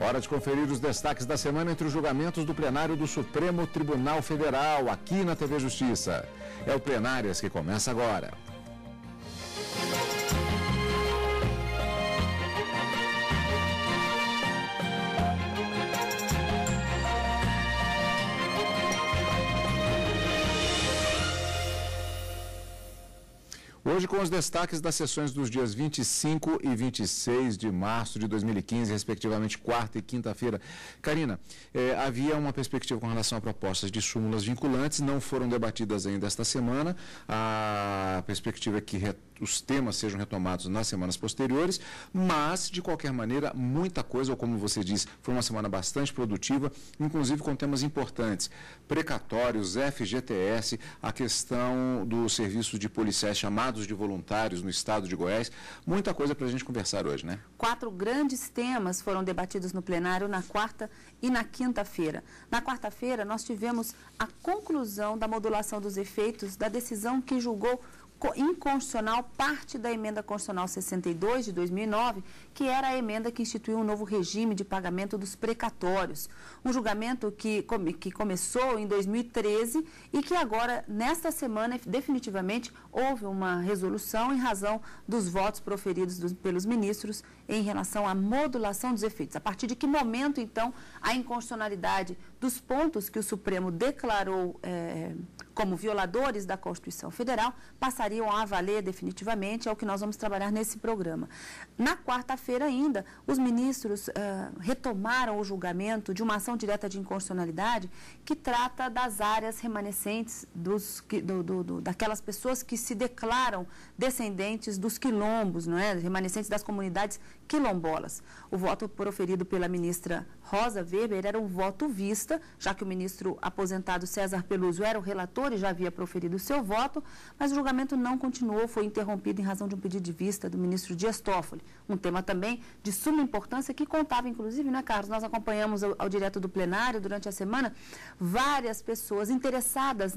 Hora de conferir os destaques da semana entre os julgamentos do plenário do Supremo Tribunal Federal, aqui na TV Justiça. É o Plenárias que começa agora. Hoje com os destaques das sessões dos dias 25 e 26 de março de 2015, respectivamente quarta e quinta-feira. Karina, havia uma perspectiva com relação a propostas de súmulas vinculantes, não foram debatidas ainda esta semana. A perspectiva é que os temas sejam retomados nas semanas posteriores, mas, de qualquer maneira, muita coisa, ou como você disse, foi uma semana bastante produtiva, inclusive com temas importantes, precatórios, FGTS, a questão do serviço de policiais chamados de voluntários no estado de Goiás, muita coisa para a gente conversar hoje, né? 4 grandes temas foram debatidos no plenário na quarta e na quinta-feira. Na quarta-feira, nós tivemos a conclusão da modulação dos efeitos da decisão que julgou inconstitucional parte da emenda constitucional 62 de 2009, que era a emenda que instituiu um novo regime de pagamento dos precatórios. Um julgamento que começou em 2013 e que agora, nesta semana, definitivamente houve uma resolução em razão dos votos proferidos pelos ministros em relação à modulação dos efeitos. A partir de que momento, então, a inconstitucionalidade dos pontos que o Supremo declarou como violadores da Constituição Federal passariam a valer definitivamente, é o que nós vamos trabalhar nesse programa. Na quarta-feira ainda, os ministros retomaram o julgamento de uma ação direta de inconstitucionalidade que trata das áreas remanescentes daquelas pessoas que se declaram descendentes dos quilombos, não é? Remanescentes das comunidades quilombolas. O voto proferido pela ministra Rosa Weber era um voto vista, já que o ministro aposentado César Peluso era o relator e já havia proferido o seu voto, mas o julgamento não continuou, foi interrompido em razão de um pedido de vista do ministro Dias Toffoli. Um tema também de suma importância que contava, inclusive, né, Carlos? Nós acompanhamos ao direto do plenário durante a semana várias pessoas interessadas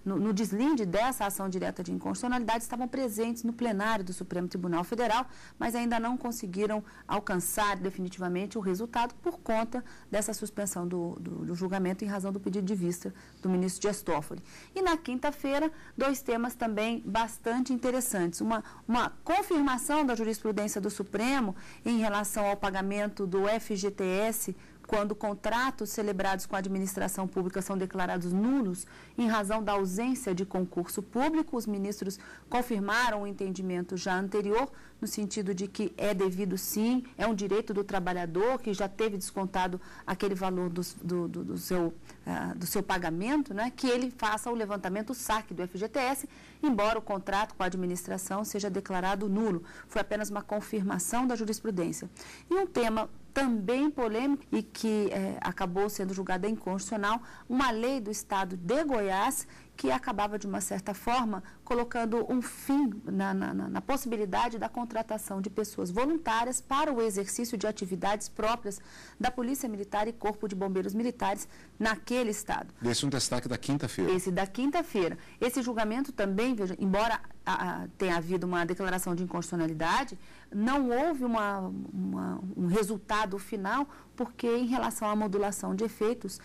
no deslinde dessa ação direta de inconstitucionalidade estavam presentes no plenário do Supremo Tribunal Federal, mas ainda não conseguiram alcançar definitivamente o resultado por conta dessa suspensão do julgamento em razão do pedido de vista do ministro Dias Toffoli. E na quinta-feira, 2 temas também bastante interessantes. Uma confirmação da jurisprudência do Supremo em relação ao pagamento do FGTS, quando contratos celebrados com a administração pública são declarados nulos em razão da ausência de concurso público. Os ministros confirmaram o entendimento já anterior, no sentido de que é devido sim, é um direito do trabalhador que já teve descontado aquele valor do seu pagamento, né, que ele faça o levantamento, o saque do FGTS, embora o contrato com a administração seja declarado nulo. Foi apenas uma confirmação da jurisprudência. E um tema também polêmico e que acabou sendo julgada inconstitucional, uma lei do estado de Goiás que acabava, de uma certa forma, colocando um fim na possibilidade da contratação de pessoas voluntárias para o exercício de atividades próprias da Polícia Militar e Corpo de Bombeiros Militares naquele estado. Esse é um destaque da quinta-feira. Esse da quinta-feira. Esse julgamento também, veja, embora tenha havido uma declaração de inconstitucionalidade, não houve um resultado final, porque em relação à modulação de efeitos,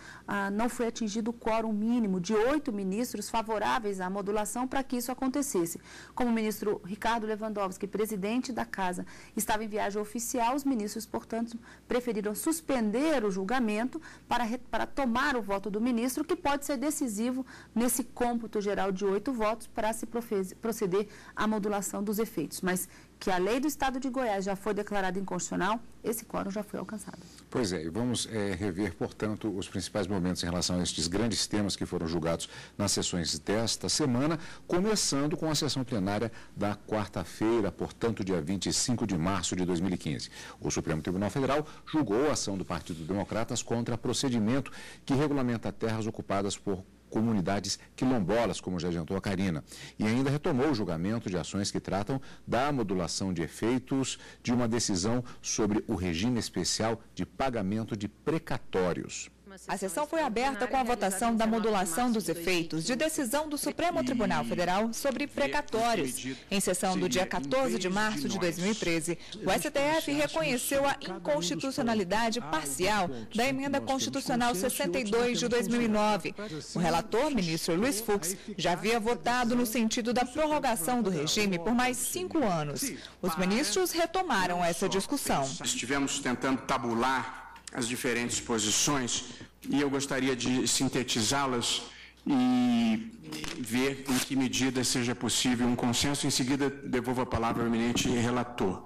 não foi atingido o quórum mínimo de 8 ministros favoráveis à modulação para que isso acontecesse. Como o ministro Ricardo Lewandowski, presidente da Casa, estava em viagem oficial, os ministros, portanto, preferiram suspender o julgamento para tomar o voto do ministro, que pode ser decisivo nesse cômputo geral de 8 votos para se proceder à modulação dos efeitos. Mas que a lei do estado de Goiás já foi declarada inconstitucional, esse quórum já foi alcançado. Pois é, e vamos rever, portanto, os principais momentos em relação a estes grandes temas que foram julgados nas sessões desta semana, começando com a sessão plenária da quarta-feira, portanto, dia 25 de março de 2015. O Supremo Tribunal Federal julgou a ação do Partido Democratas contra procedimento que regulamenta terras ocupadas por comunidades quilombolas, como já adiantou a Karina, e ainda retomou o julgamento de ações que tratam da modulação de efeitos de uma decisão sobre o regime especial de pagamento de precatórios. A sessão foi aberta com a votação da modulação dos efeitos de decisão do Supremo Tribunal Federal sobre precatórios. Em sessão do dia 14 de março de 2013, o STF reconheceu a inconstitucionalidade parcial da Emenda Constitucional 62 de 2009. O relator, ministro Luiz Fux, já havia votado no sentido da prorrogação do regime por mais 5 anos. Os ministros retomaram essa discussão. Estivemos tentando tabular as diferentes posições e eu gostaria de sintetizá-las e ver em que medida seja possível um consenso. Em seguida, devolvo a palavra ao eminente relator.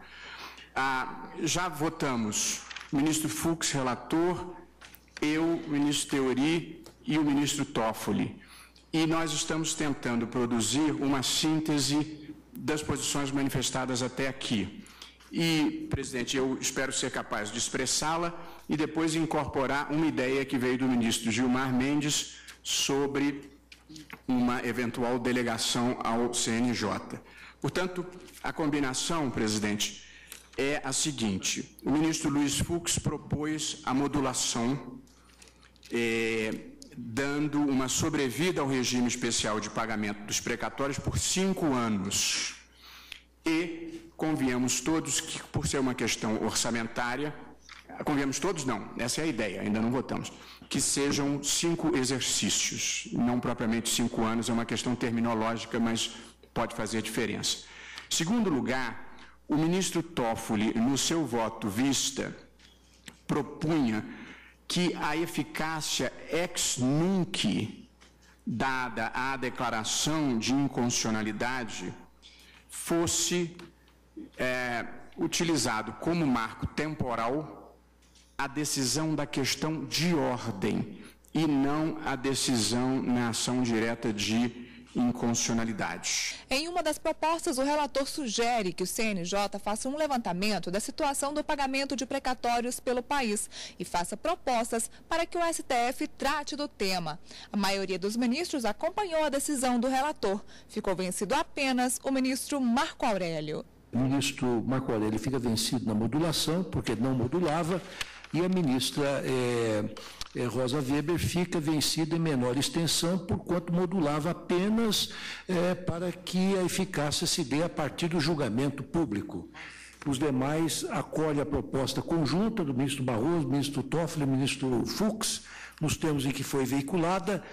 Já votamos o ministro Fux, relator, eu, o ministro Theori e o ministro Toffoli. E nós estamos tentando produzir uma síntese das posições manifestadas até aqui. E, presidente, eu espero ser capaz de expressá-la e depois incorporar uma ideia que veio do ministro Gilmar Mendes sobre uma eventual delegação ao CNJ. Portanto, a combinação, presidente, é a seguinte: o ministro Luiz Fux propôs a modulação, dando uma sobrevida ao regime especial de pagamento dos precatórios por 5 anos. E convenhamos todos que, por ser uma questão orçamentária, convenhamos todos não, essa é a ideia, ainda não votamos, que sejam 5 exercícios, não propriamente 5 anos, é uma questão terminológica, mas pode fazer diferença. Segundo lugar, o ministro Toffoli, no seu voto vista, propunha que a eficácia ex nunc dada à declaração de inconstitucionalidade fosse utilizado como marco temporal a decisão da questão de ordem e não a decisão na ação direta de inconstitucionalidade. Em uma das propostas, o relator sugere que o CNJ faça um levantamento da situação do pagamento de precatórios pelo país e faça propostas para que o STF trate do tema. A maioria dos ministros acompanhou a decisão do relator. Ficou vencido apenas o ministro Marco Aurélio. O ministro Marco Aurélio fica vencido na modulação, porque não modulava, e a ministra Rosa Weber fica vencida em menor extensão, porquanto modulava apenas para que a eficácia se dê a partir do julgamento público. Os demais acolhem a proposta conjunta do ministro Barroso, do ministro Toffoli, do ministro Fux, nos termos em que foi veiculada,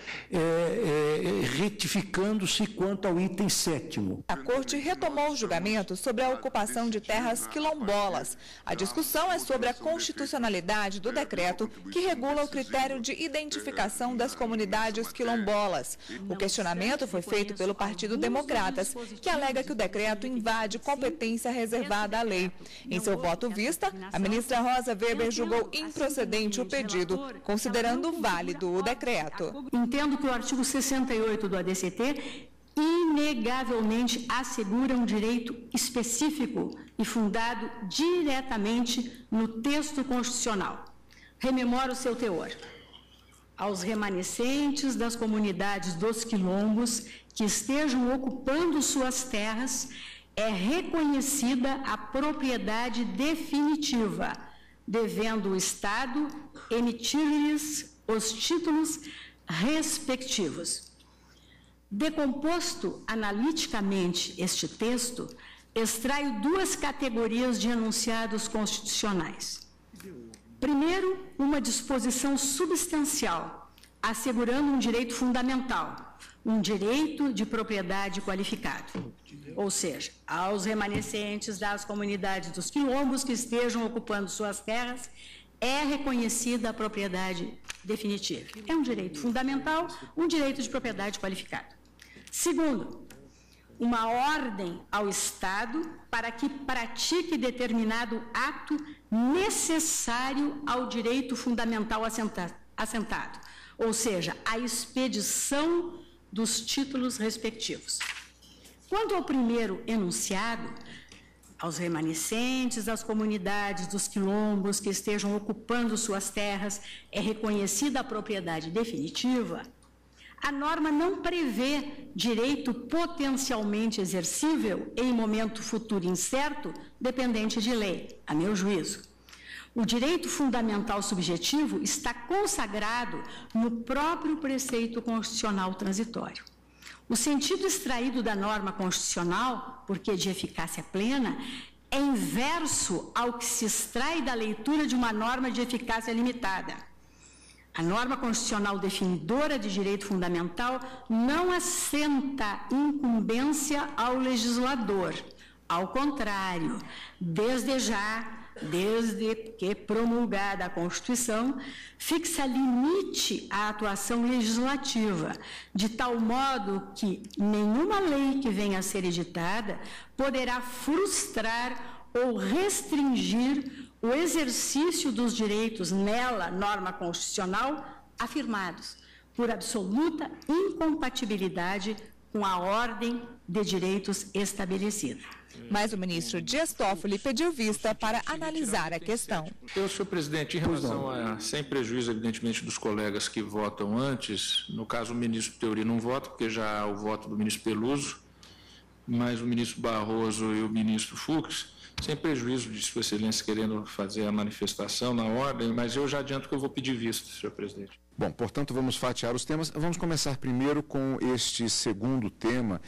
retificando-se quanto ao item 7º. A Corte retomou o julgamento sobre a ocupação de terras quilombolas. A discussão é sobre a constitucionalidade do decreto que regula o critério de identificação das comunidades quilombolas. O questionamento foi feito pelo Partido Democratas, que alega que o decreto invade competência reservada à lei. Em seu voto vista, a ministra Rosa Weber julgou improcedente o pedido, considerando válido o decreto. Entendo que o artigo 68 do ADCT inegavelmente assegura um direito específico e fundado diretamente no texto constitucional. Rememoro o seu teor. Aos remanescentes das comunidades dos quilombos que estejam ocupando suas terras é reconhecida a propriedade definitiva, devendo o Estado emitir-lhes os títulos respectivos. Decomposto analiticamente este texto, extraio 2 categorias de enunciados constitucionais. Primeiro, uma disposição substancial, assegurando um direito fundamental, um direito de propriedade qualificado. Ou seja, aos remanescentes das comunidades dos quilombos que estejam ocupando suas terras, é reconhecida a propriedade definitiva. É um direito fundamental, um direito de propriedade qualificado. Segundo, uma ordem ao Estado para que pratique determinado ato necessário ao direito fundamental assentado, ou seja, a expedição dos títulos respectivos. Quanto ao primeiro enunciado, aos remanescentes das comunidades dos quilombos que estejam ocupando suas terras, é reconhecida a propriedade definitiva, a norma não prevê direito potencialmente exercível em momento futuro incerto, dependente de lei, a meu juízo. O direito fundamental subjetivo está consagrado no próprio preceito constitucional transitório. O sentido extraído da norma constitucional, porque de eficácia plena, é inverso ao que se extrai da leitura de uma norma de eficácia limitada. A norma constitucional definidora de direito fundamental não assenta incumbência ao legislador. Ao contrário, desde que promulgada a Constituição, fixa limite à atuação legislativa, de tal modo que nenhuma lei que venha a ser editada poderá frustrar ou restringir o exercício dos direitos nela, norma constitucional, afirmados, por absoluta incompatibilidade com a ordem de direitos estabelecida. Mas o ministro Dias Toffoli pediu vista para analisar a questão. Senhor presidente, em relação a, sem prejuízo, evidentemente, dos colegas que votam antes, no caso o ministro Teori não vota, porque já há o voto do ministro Peluso, mas o ministro Barroso e o ministro Fux, sem prejuízo de Sua Excelência querendo fazer a manifestação na ordem, mas eu já adianto que eu vou pedir vista, senhor presidente. Bom, portanto, vamos fatiar os temas. Vamos começar primeiro com este segundo tema,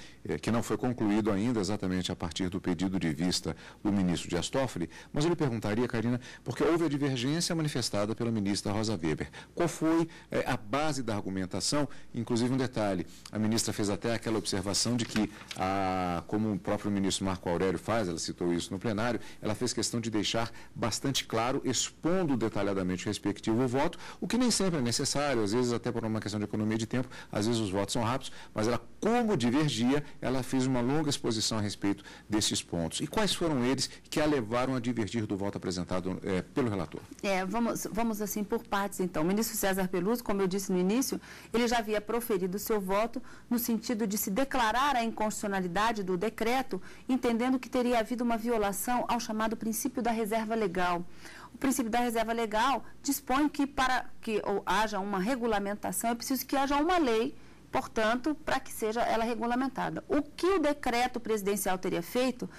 que não foi concluído ainda, exatamente a partir do pedido de vista do ministro Dias Toffoli, mas eu lhe perguntaria, Karina, porque houve a divergência manifestada pela ministra Rosa Weber. Qual foi a base da argumentação? Inclusive, um detalhe, a ministra fez até aquela observação de que, como o próprio ministro Marco Aurélio faz, ela citou isso no plenário, ela fez questão de deixar bastante claro, expondo detalhadamente o respectivo voto, o que nem sempre é necessário, às vezes até por uma questão de economia de tempo, às vezes os votos são rápidos, mas ela, como divergia, ela fez uma longa exposição a respeito desses pontos. E quais foram eles que a levaram a divergir do voto apresentado pelo relator? Vamos assim por partes, então. O ministro César Peluso, como eu disse no início, ele já havia proferido o seu voto no sentido de se declarar a inconstitucionalidade do decreto, entendendo que teria havido uma violação ao chamado princípio da reserva legal. O princípio da reserva legal dispõe que para que haja uma regulamentação é preciso que haja uma lei, portanto, para que seja ela regulamentada. O que o decreto presidencial teria feito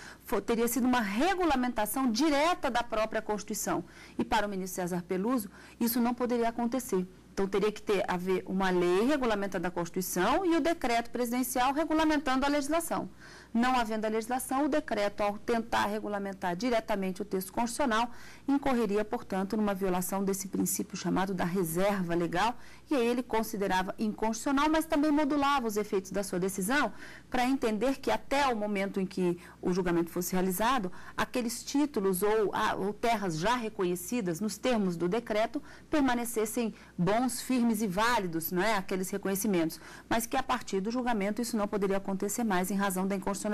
teria sido uma regulamentação direta da própria Constituição. E para o ministro César Peluso, isso não poderia acontecer. Então, teria que haver uma lei regulamentando a Constituição e o decreto presidencial regulamentando a legislação. Não havendo a legislação, o decreto, ao tentar regulamentar diretamente o texto constitucional, incorreria, portanto, numa violação desse princípio chamado da reserva legal, e aí ele considerava inconstitucional, mas também modulava os efeitos da sua decisão para entender que até o momento em que o julgamento fosse realizado, aqueles títulos ou terras já reconhecidas nos termos do decreto permanecessem bons, firmes e válidos, não é? Aqueles reconhecimentos, mas que a partir do julgamento isso não poderia acontecer mais em razão da inconstitucionalidade.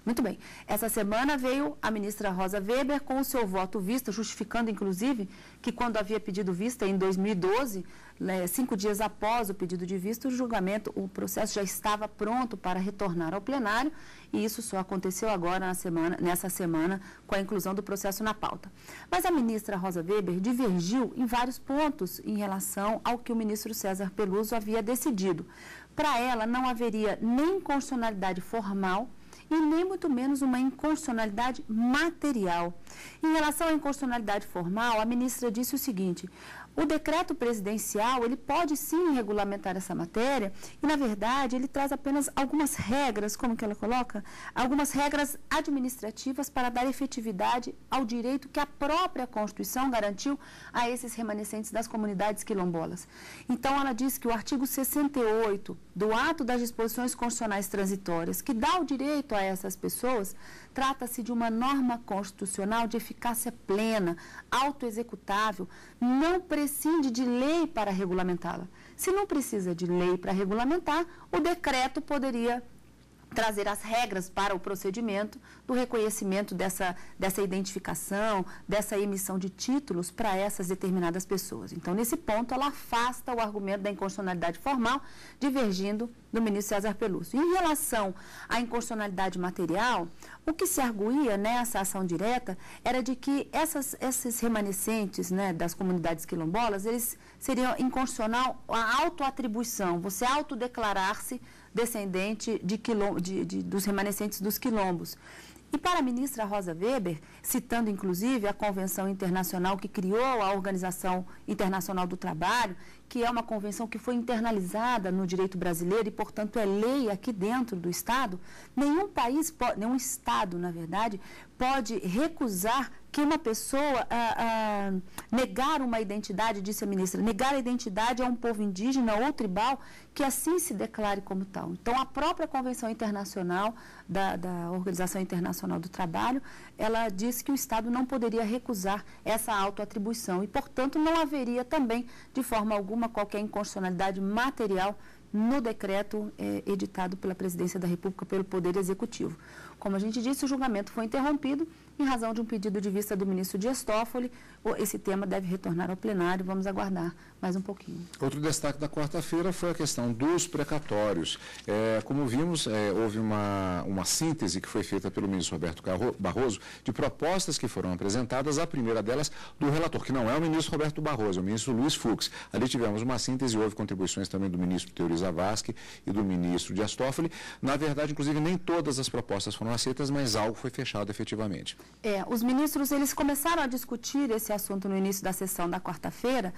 Muito bem. Essa semana veio a ministra Rosa Weber com o seu voto vista, justificando, inclusive, que quando havia pedido vista em 2012, 5 dias após o pedido de vista, o processo já estava pronto para retornar ao plenário, e isso só aconteceu agora nessa semana, com a inclusão do processo na pauta. Mas a ministra Rosa Weber divergiu em vários pontos em relação ao que o ministro César Peluso havia decidido. Para ela, não haveria nem inconstitucionalidade formal e nem muito menos uma inconstitucionalidade material. Em relação à inconstitucionalidade formal, a ministra disse o seguinte: o decreto presidencial, ele pode sim regulamentar essa matéria e, na verdade, ele traz apenas algumas regras, como que ela coloca? Algumas regras administrativas para dar efetividade ao direito que a própria Constituição garantiu a esses remanescentes das comunidades quilombolas. Então, ela diz que o artigo 68 do Ato das Disposições Constitucionais Transitórias, que dá o direito a essas pessoas, trata-se de uma norma constitucional de eficácia plena, autoexecutável, não prescinde de lei para regulamentá-la. Se não precisa de lei para regulamentar, o decreto poderia trazer as regras para o procedimento do reconhecimento dessa identificação, dessa emissão de títulos para essas determinadas pessoas. Então, nesse ponto, ela afasta o argumento da inconstitucionalidade formal, divergindo do ministro César Peluso. Em relação à inconstitucionalidade material, o que se arguía nessa ação direta era de que esses remanescentes, né, das comunidades quilombolas, eles seriam inconstitucional a autoatribuição, você autodeclarar-se descendente dos remanescentes dos quilombos. E para a ministra Rosa Weber, citando inclusive a Convenção Internacional que criou a Organização Internacional do Trabalho, que é uma convenção que foi internalizada no direito brasileiro e, portanto, é lei aqui dentro do Estado, nenhum Estado, na verdade, pode recusar que uma pessoa negar uma identidade, disse a ministra, negar a identidade a um povo indígena ou tribal que assim se declare como tal. Então, a própria Convenção Internacional da Organização Internacional do Trabalho, ela diz que o Estado não poderia recusar essa autoatribuição e, portanto, não haveria também, de forma alguma, qualquer inconstitucionalidade material no decreto editado pela Presidência da República pelo Poder Executivo. Como a gente disse, o julgamento foi interrompido em razão de um pedido de vista do ministro Dias Toffoli. Esse tema deve retornar ao plenário, vamos aguardar mais um pouquinho. Outro destaque da quarta-feira foi a questão dos precatórios. Como vimos, houve uma síntese que foi feita pelo ministro Roberto Barroso de propostas que foram apresentadas, a primeira delas do relator, que não é o ministro Roberto Barroso, é o ministro Luiz Fux. Ali tivemos uma síntese, houve contribuições também do ministro Teori Zavascki e do ministro Dias Toffoli. Na verdade, inclusive, nem todas as propostas foram aceitas, mas algo foi fechado efetivamente. Os ministros, eles começaram a discutir esse assunto no início da sessão da quarta-feira,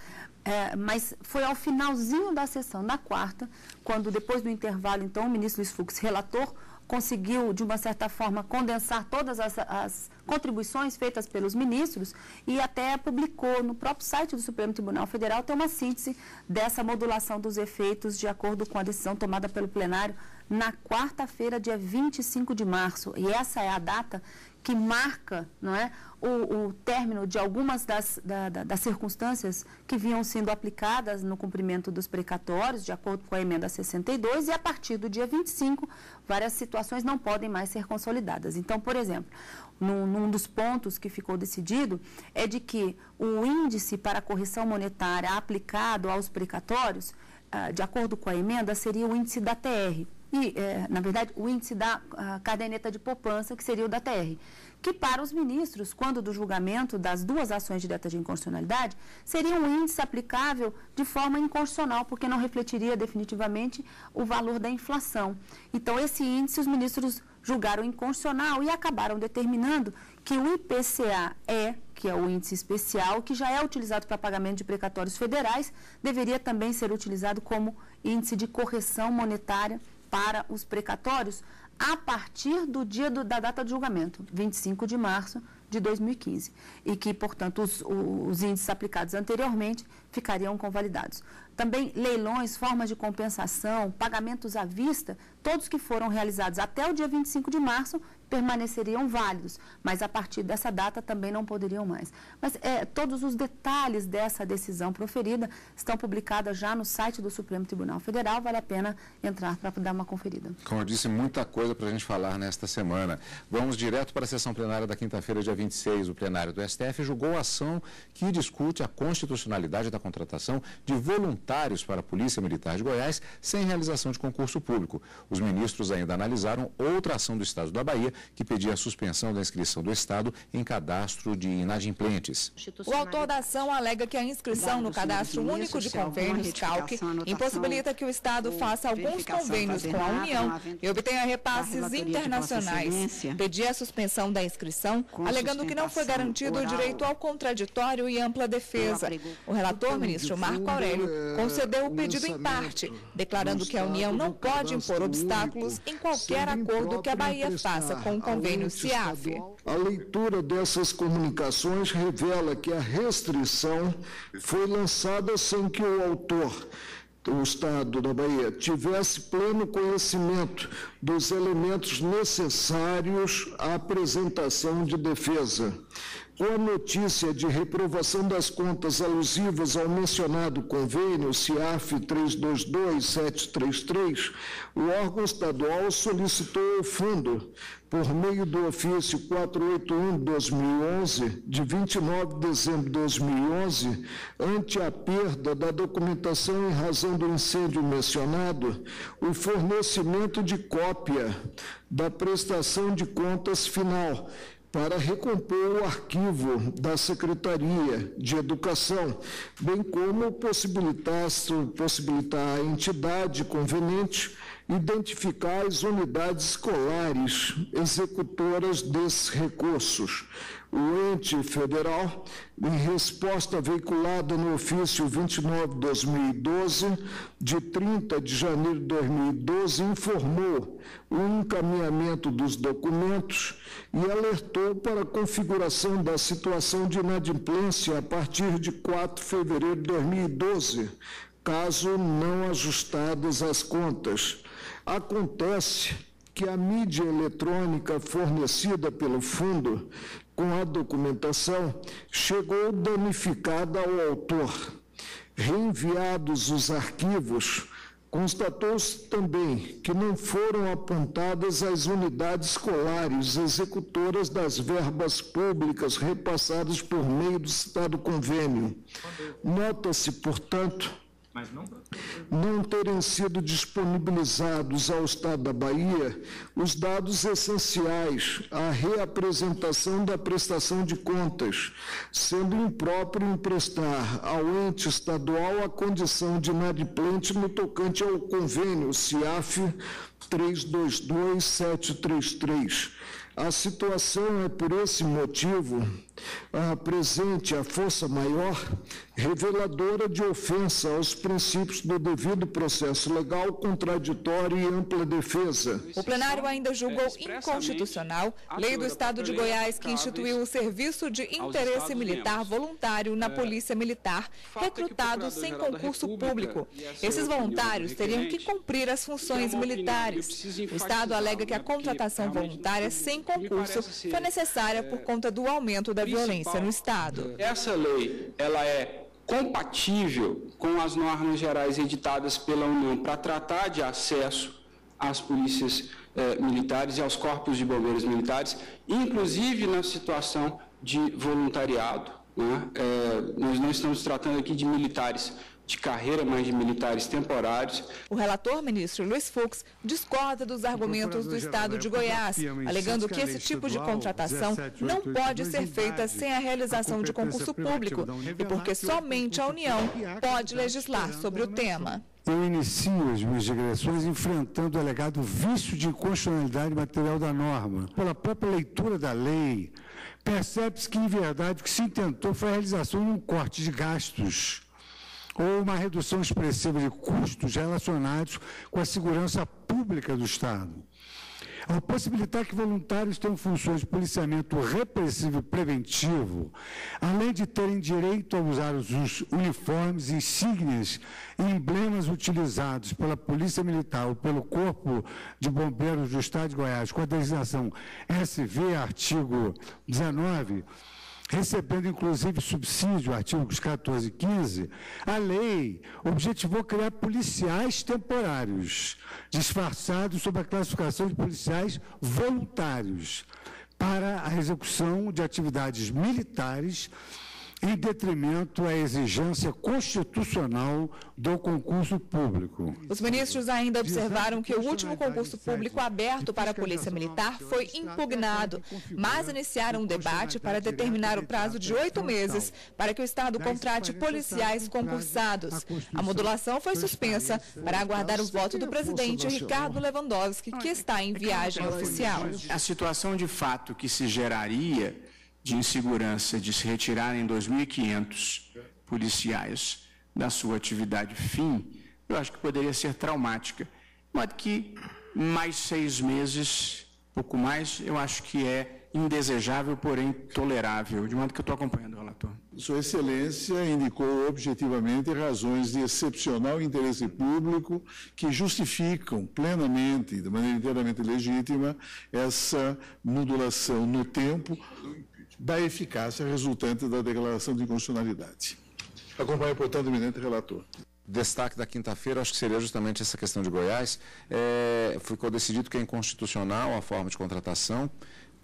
mas foi ao finalzinho da sessão da quarta, quando depois do intervalo, então, o ministro Luiz Fux, relator, conseguiu, de uma certa forma, condensar todas as contribuições feitas pelos ministros e até publicou no próprio site do Supremo Tribunal Federal, tem uma síntese dessa modulação dos efeitos de acordo com a decisão tomada pelo plenário na quarta-feira, dia 25 de março. E essa é a data que marca, não é, o término de algumas das circunstâncias que vinham sendo aplicadas no cumprimento dos precatórios, de acordo com a emenda 62, e a partir do dia 25, várias situações não podem mais ser consolidadas. Então, por exemplo, num dos pontos que ficou decidido é de que o índice para a correção monetária aplicado aos precatórios, de acordo com a emenda, seria o índice da TR. E, na verdade, o índice da caderneta de poupança, que seria o da TR, que para os ministros, quando do julgamento das duas ações diretas de inconstitucionalidade, seria um índice aplicável de forma inconstitucional, porque não refletiria definitivamente o valor da inflação. Então, esse índice os ministros julgaram inconstitucional e acabaram determinando que o IPCA-E, que é o índice especial, que já é utilizado para pagamento de precatórios federais, deveria também ser utilizado como índice de correção monetária para os precatórios a partir do dia da data de julgamento, 25 de março de 2015, e que, portanto, os índices aplicados anteriormente ficariam convalidados. Também leilões, formas de compensação, pagamentos à vista, todos que foram realizados até o dia 25 de março permaneceriam válidos, mas a partir dessa data também não poderiam mais. Mas todos os detalhes dessa decisão proferida estão publicados já no site do Supremo Tribunal Federal, vale a pena entrar para dar uma conferida. Como eu disse, muita coisa para a gente falar nesta semana. Vamos direto para a sessão plenária da quinta-feira, dia 26. O plenário do STF julgou a ação que discute a constitucionalidade da contratação de voluntários para a Polícia Militar de Goiás sem realização de concurso público. Os ministros ainda analisaram outra ação do Estado da Bahia que pedia a suspensão da inscrição do Estado em cadastro de inadimplentes. O autor da ação alega que a inscrição no Cadastro Único de Convênios, CALC, impossibilita que o Estado faça alguns convênios com a União e obtenha repasses internacionais. Pedia a suspensão da inscrição, alegando que não foi garantido o direito ao contraditório e ampla defesa. O relator, ministro Marco Aurélio, concedeu o pedido em parte, declarando que a União não pode impor obstáculos em qualquer acordo que a Bahia faça com o convênio CIAF. A leitura dessas comunicações revela que a restrição foi lançada sem que o autor, o Estado da Bahia, tivesse pleno conhecimento dos elementos necessários à apresentação de defesa. Com a notícia de reprovação das contas alusivas ao mencionado convênio CIAF 322-733, o órgão estadual solicitou ao fundo, por meio do ofício 481/2011, de 29 de dezembro de 2011, ante a perda da documentação em razão do incêndio mencionado, o fornecimento de cópia da prestação de contas final, para recompor o arquivo da Secretaria de Educação, bem como possibilitar à entidade conveniente identificar as unidades escolares executoras desses recursos. O ente federal, em resposta veiculada no ofício 29/2012, de 30 de janeiro de 2012, informou o encaminhamento dos documentos e alertou para a configuração da situação de inadimplência a partir de 4 de fevereiro de 2012, caso não ajustadas as contas. Acontece que a mídia eletrônica fornecida pelo fundo com a documentação chegou danificada ao autor. Reenviados os arquivos, constatou-se também que não foram apontadas as unidades escolares executoras das verbas públicas repassadas por meio do citado convênio. Nota-se, portanto, não terem sido disponibilizados ao Estado da Bahia os dados essenciais à reapresentação da prestação de contas, sendo impróprio emprestar ao ente estadual a condição de inadimplente no tocante ao convênio CIAF 322733. A situação é, por esse motivo, presente a força maior, reveladora de ofensa aos princípios do devido processo legal, contraditório e ampla defesa. O plenário ainda julgou inconstitucional lei do Estado de Goiás que instituiu o Serviço de Interesse Militar Voluntário na Polícia Militar, recrutados sem concurso público. Esses voluntários teriam que cumprir as funções militares. O Estado alega que a contratação voluntária sem concurso foi necessária por conta do aumento da violência no Estado. Essa lei, ela é compatível com as normas gerais editadas pela União para tratar de acesso às polícias militares e aos corpos de bombeiros militares, inclusive na situação de voluntariado, né? Nós não estamos tratando aqui de militares de carreira, mas de militares temporários. O relator, ministro Luiz Fux, discorda dos argumentos do Estado de Goiás, alegando que esse tipo de contratação não pode ser feita sem a realização de concurso público e porque somente a União pode legislar sobre o tema. Eu inicio as minhas digressões enfrentando o alegado vício de inconstitucionalidade material da norma. Pela própria leitura da lei, percebe-se que, em verdade, o que se intentou foi a realização de um corte de gastos ou uma redução expressiva de custos relacionados com a segurança pública do Estado. Ao possibilitar que voluntários tenham funções de policiamento repressivo e preventivo, além de terem direito a usar os uniformes, insígnias e emblemas utilizados pela Polícia Militar ou pelo Corpo de Bombeiros do Estado de Goiás, com a designação SV, artigo 19, recebendo inclusive subsídio, artigos 14 e 15, a lei objetivou criar policiais temporários, disfarçados sob a classificação de policiais voluntários, para a execução de atividades militares em detrimento à exigência constitucional do concurso público. Os ministros ainda observaram que o último concurso público aberto para a Polícia Militar foi impugnado, mas iniciaram um debate para determinar o prazo de 8 meses para que o Estado contrate policiais concursados. A modulação foi suspensa para aguardar o voto do presidente Ricardo Lewandowski, que está em viagem oficial. A situação de fato que se geraria de insegurança de se retirarem 2.500 policiais da sua atividade fim, eu acho que poderia ser traumática. De modo que mais 6 meses, pouco mais, eu acho que é indesejável, porém tolerável, de modo que eu estou acompanhando o relator. Sua Excelência indicou objetivamente razões de excepcional interesse público que justificam plenamente, de maneira inteiramente legítima, essa modulação no tempo da eficácia resultante da declaração de inconstitucionalidade. Acompanho, portanto, o eminente relator. Destaque da quinta-feira, acho que seria justamente essa questão de Goiás. Ficou decidido que é inconstitucional a forma de contratação.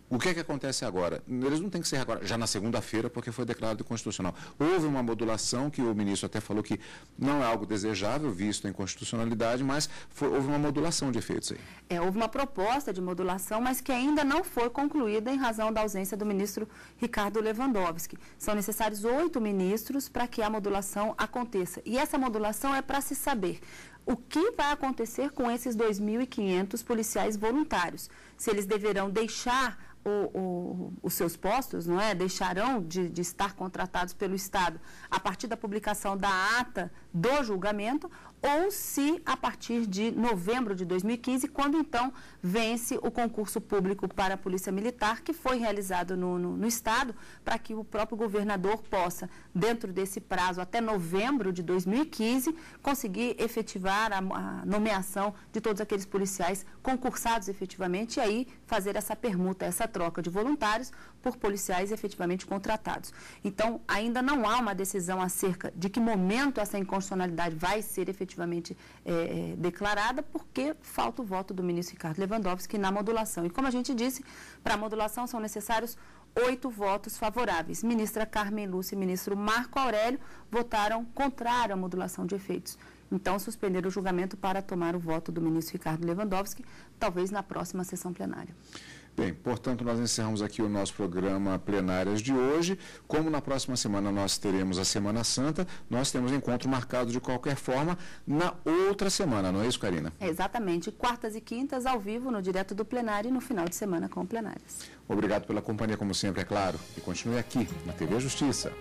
O que é que acontece agora? Eles não têm que ser agora, já na segunda-feira, porque foi declarado inconstitucional. Houve uma modulação, que o ministro até falou que não é algo desejável, visto a inconstitucionalidade, mas houve uma modulação de efeitos aí. Houve uma proposta de modulação, mas que ainda não foi concluída em razão da ausência do ministro Ricardo Lewandowski. São necessários 8 ministros para que a modulação aconteça. E essa modulação é para se saber o que vai acontecer com esses 2.500 policiais voluntários. Se eles deverão deixar os seus postos, não é? Deixarão de estar contratados pelo Estado a partir da publicação da ata do julgamento, ou se a partir de novembro de 2015, quando então vence o concurso público para a Polícia Militar, que foi realizado no Estado, para que o próprio governador possa, dentro desse prazo, até novembro de 2015, conseguir efetivar a nomeação de todos aqueles policiais concursados efetivamente, e aí fazer essa permuta, essa troca de voluntários por policiais efetivamente contratados. Então, ainda não há uma decisão acerca de que momento essa inconstitucionalidade vai ser efetivamente declarada, porque falta o voto do ministro Ricardo Lewandowski na modulação. E como a gente disse, para a modulação são necessários 8 votos favoráveis. Ministra Carmen Lúcia e ministro Marco Aurélio votaram contrário à modulação de efeitos. Então, suspenderam o julgamento para tomar o voto do ministro Ricardo Lewandowski, talvez na próxima sessão plenária. Bem, portanto, nós encerramos aqui o nosso programa Plenárias de hoje. Como na próxima semana nós teremos a Semana Santa, nós temos encontro marcado de qualquer forma na outra semana, não é isso, Karina? Exatamente. Quartas e quintas, ao vivo, no Direto do Plenário, e no final de semana com plenárias. Obrigado pela companhia, como sempre, é claro. E continue aqui, na TV Justiça.